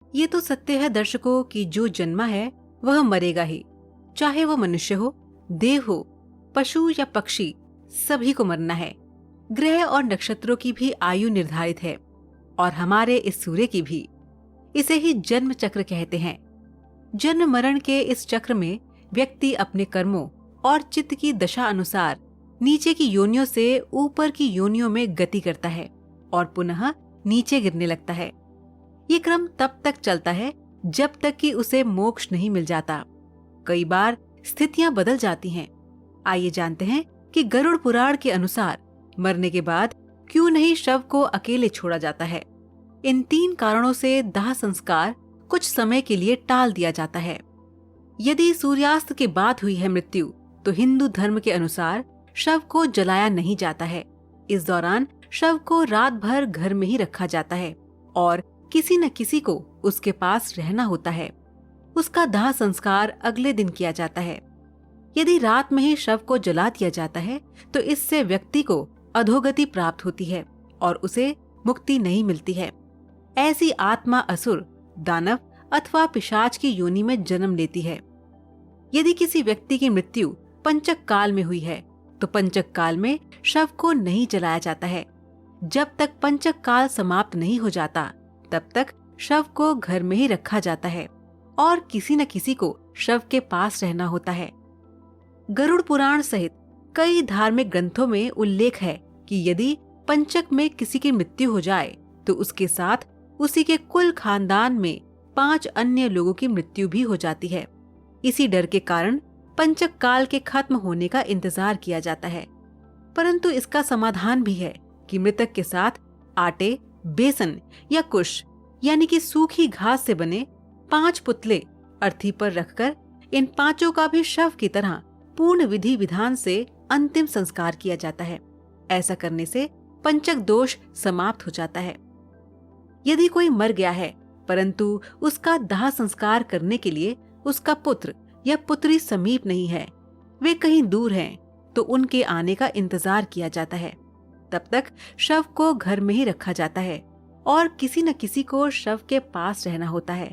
ये तो सत्य है दर्शकों कि जो जन्मा है वह मरेगा ही, चाहे वह मनुष्य हो, देव हो, पशु या पक्षी, सभी को मरना है। ग्रह और नक्षत्रों की भी आयु निर्धारित है और हमारे इस सूर्य की भी। इसे ही जन्म चक्र कहते हैं। जन्म मरण के इस चक्र में व्यक्ति अपने कर्मों और चित्त की दशा अनुसार नीचे की योनियों से ऊपर की योनियों में गति करता है और पुनः नीचे गिरने लगता है। ये क्रम तब तक चलता है जब तक कि उसे मोक्ष नहीं मिल जाता। कई बार स्थितियां बदल जाती हैं। आइए जानते हैं कि गरुड़ पुराण के अनुसार मरने के बाद क्यों नहीं शव को अकेले छोड़ा जाता है। इन 3 कारणों से दाह संस्कार कुछ समय के लिए टाल दिया जाता है। यदि सूर्यास्त के बाद हुई है मृत्यु तो हिंदू धर्म के अनुसार शव को जलाया नहीं जाता है। इस दौरान शव को रात भर घर में ही रखा जाता है और किसी न किसी को उसके पास रहना होता है। उसका दाह संस्कार अगले दिन किया जाता है। यदि रात में ही शव को जला दिया जाता है तो इससे व्यक्ति को अधोगति प्राप्त होती है और उसे मुक्ति नहीं मिलती है। ऐसी आत्मा असुर, दानव अथवा पिशाच की योनि में जन्म लेती है। यदि किसी व्यक्ति की मृत्यु पंचक काल में हुई है तो पंचक काल में शव को नहीं जलाया जाता है। जब तक पंचक काल समाप्त नहीं हो जाता तब तक शव को घर में ही रखा जाता है और किसी न किसी को शव के पास रहना होता है। गरुड़ पुराण सहित कई धार्मिक ग्रंथों में उल्लेख है कि यदि पंचक में किसी की मृत्यु हो जाए तो उसके साथ उसी के कुल खानदान में 5 अन्य लोगों की मृत्यु भी हो जाती है। इसी डर के कारण पंचक काल के खत्म होने का इंतजार किया जाता है। परंतु इसका समाधान भी है कि मृतक के साथ आटे, बेसन या कुश यानी कि सूखी घास से बने 5 पुतले अर्थी पर रखकर इन 5 का भी शव की तरह पूर्ण विधि विधान से अंतिम संस्कार किया जाता है। ऐसा करने से पंचक दोष समाप्त हो जाता है। यदि कोई मर गया है परंतु उसका दाह संस्कार करने के लिए उसका पुत्र या पुत्री समीप नहीं है, वे कहीं दूर हैं, तो उनके आने का इंतजार किया जाता है। तब तक शव को घर में ही रखा जाता है और किसी न किसी को शव के पास रहना होता है।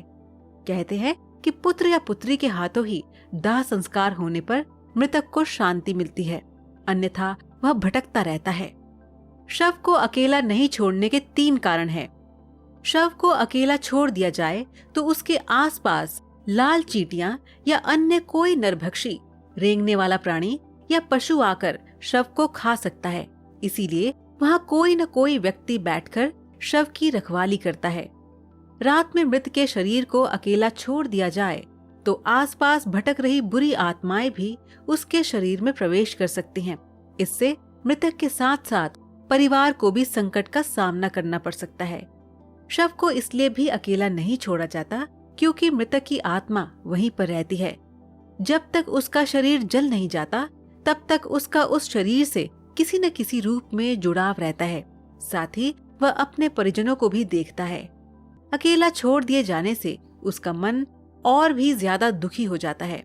कहते हैं कि पुत्र या पुत्री के हाथों ही दाह संस्कार होने पर मृतक को शांति मिलती है, अन्यथा वह भटकता रहता है। शव को अकेला नहीं छोड़ने के 3 कारण हैं। शव को अकेला छोड़ दिया जाए तो उसके आसपास लाल चींटियां या अन्य कोई नरभक्षी, रेंगने वाला प्राणी या पशु आकर शव को खा सकता है। इसीलिए वहाँ कोई न कोई व्यक्ति बैठकर शव की रखवाली करता है। रात में मृत के शरीर को अकेला छोड़ दिया जाए तो आसपास भटक रही बुरी आत्माएं भी उसके शरीर में प्रवेश कर सकती हैं। इससे मृतक के साथ साथ परिवार को भी संकट का सामना करना पड़ सकता है। शव को इसलिए भी अकेला नहीं छोड़ा जाता क्योंकि मृतक की आत्मा वहीं पर रहती है। जब तक उसका शरीर जल नहीं जाता तब तक उसका उस शरीर से किसी न किसी रूप में जुड़ाव रहता है। साथ ही वह अपने परिजनों को भी देखता है। अकेला छोड़ दिए जाने से उसका मन और भी ज्यादा दुखी हो जाता है।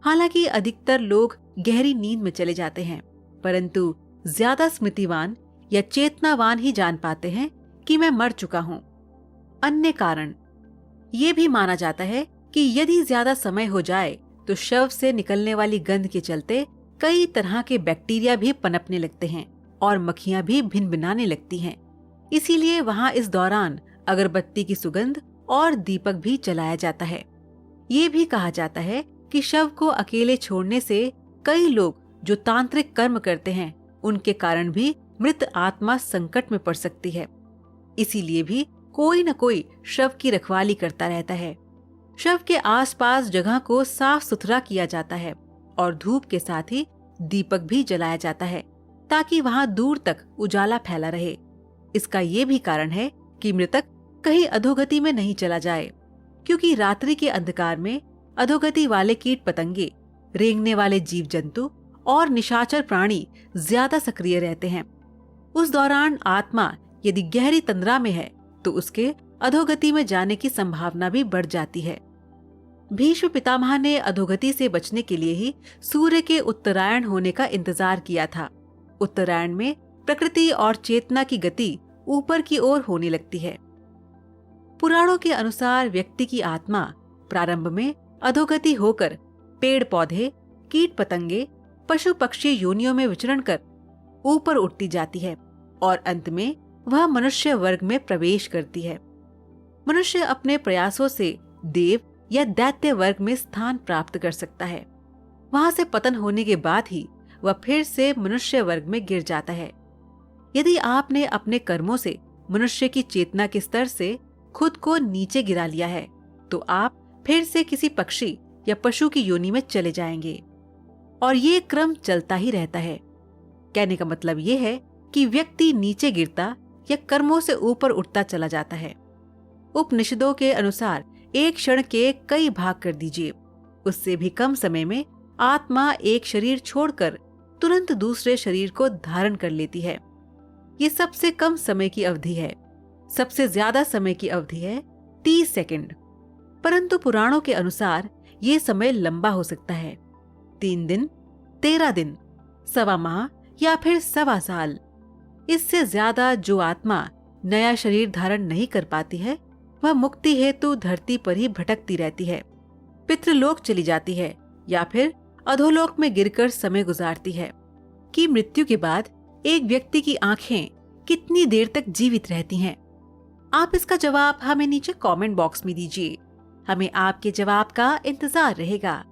हालांकि अधिकतर लोग गहरी नींद में चले जाते हैं, परंतु ज्यादा स्मृतिवान या चेतनावान ही जान पाते हैं कि मैं मर चुका हूँ। अन्य कारण ये भी माना जाता है कि यदि ज्यादा समय हो जाए तो शव से निकलने वाली गंध के चलते कई तरह के बैक्टीरिया भी पनपने लगते हैं और मक्खियां भी भिनभिनाने लगती हैं। इसीलिए वहां इस दौरान अगरबत्ती की सुगंध और दीपक भी जलाया जाता है। ये भी कहा जाता है कि शव को अकेले छोड़ने से कई लोग जो तांत्रिक कर्म करते हैं उनके कारण भी मृत आत्मा संकट में पड़ सकती है। इसीलिए भी कोई न कोई शव की रखवाली करता रहता है। शव के आसपास जगह को साफ सुथरा किया जाता है और धूप के साथ ही दीपक भी जलाया जाता है ताकि वहां दूर तक उजाला फैला रहे। इसका ये भी कारण है कि मृतक कहीं अधोगति में नहीं चला जाए, क्योंकि रात्रि के अंधकार में अधोगति वाले कीट पतंगे, रेंगने वाले जीव जंतु और निशाचर प्राणी ज्यादा सक्रिय रहते हैं। उस दौरान आत्मा यदि गहरी तंद्रा में है तो उसके अधोगति में जाने की संभावना भी बढ़ जाती है। भीष्म पितामह ने अधोगति से बचने के लिए ही सूर्य के उत्तरायण होने का इंतजार किया था। उत्तरायण में प्रकृति और चेतना की गति ऊपर की ओर होने लगती है। पुराणों के अनुसार व्यक्ति की आत्मा प्रारंभ में अधोगति होकर पेड़ पौधे, कीट पतंगे, पशु पक्षी योनियों में विचरण कर ऊपर उठती जाती है और अंत में वह मनुष्य वर्ग में प्रवेश करती है। मनुष्य अपने प्रयासों से देव या दैत्य वर्ग में स्थान प्राप्त कर सकता है। वहां से पतन होने के बाद ही वह फिर से मनुष्य वर्ग में गिर जाता है। यदि आपने अपने कर्मों से मनुष्य की चेतना के स्तर से खुद को नीचे गिरा लिया है तो आप फिर से किसी पक्षी या पशु की योनि में चले जाएंगे और ये क्रम चलता ही रहता है। कहने का मतलब ये है कि व्यक्ति नीचे गिरता या कर्मों से ऊपर उठता चला जाता है। उपनिषदों के अनुसार एक क्षण के कई भाग कर दीजिए, उससे भी कम समय में आत्मा एक शरीर छोड़कर तुरंत दूसरे शरीर को धारण कर लेती है। ये सबसे कम समय की अवधि है। सबसे ज्यादा समय की अवधि है 30 सेकंड। परंतु पुराणों के अनुसार ये समय लंबा हो सकता है, 3 दिन, 13 दिन, सवा माह या फिर सवा साल। इससे ज्यादा जो आत्मा नया शरीर धारण नहीं कर पाती है वह मुक्ति हेतु धरती पर ही भटकती रहती है, पितृलोक चली जाती है या फिर अधोलोक में गिरकर समय गुजारती है। कि मृत्यु के बाद एक व्यक्ति की आंखें कितनी देर तक जीवित रहती हैं? आप इसका जवाब हमें नीचे कमेंट बॉक्स में दीजिए। हमें आपके जवाब का इंतजार रहेगा।